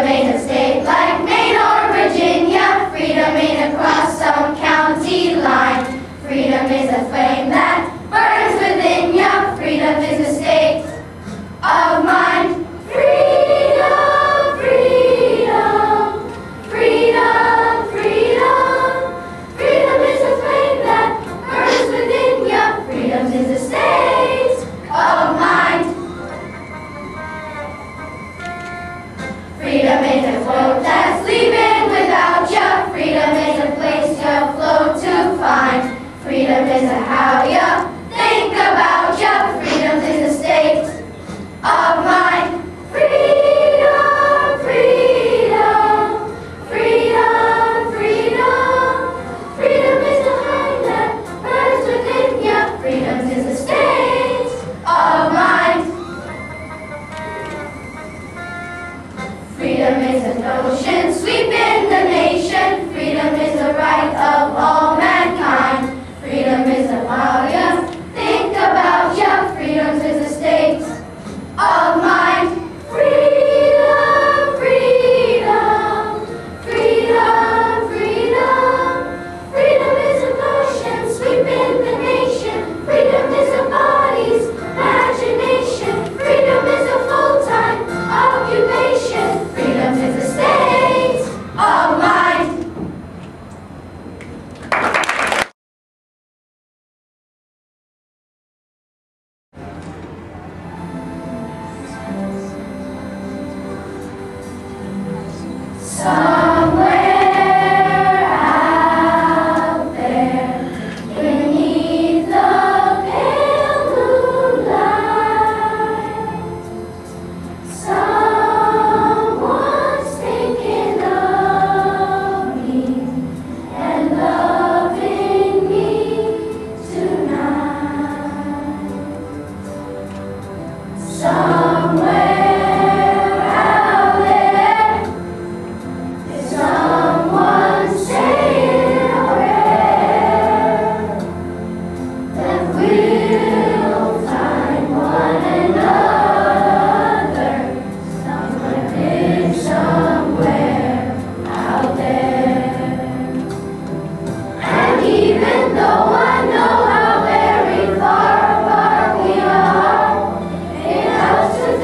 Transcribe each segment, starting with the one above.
ain't a state like Maine or Virginia. Freedom ain't across some county line. Freedom is a flame that burns within ya. Freedom is a state of mind. Freedom, freedom, freedom, freedom. Freedom is a flame that burns within ya. Freedom is a state of mind. Freedom is a float that's leaving without ya. Freedom is a place you float to find. Freedom is a how ya think about ya. Freedom is a state of mind. Freedom, freedom, freedom, freedom. Freedom is a flame that burns within ya. Freedom is a state of mind. Freedom is an ocean sweeping the nation. Freedom is the right of all mankind. Freedom is a how ya think about ya. Freedom is a state of mind. Freedom, freedom, freedom, freedom. Freedom is a motion sweeping the nation. Freedom is a body's imagination. Freedom is a full-time occupation. Freedom is a state of mind. Somewhere out there, beneath the pale blue light, someone's thinking of me and loving me tonight. Somewhere to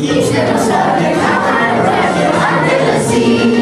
Each little star can count on a treasure under the sea.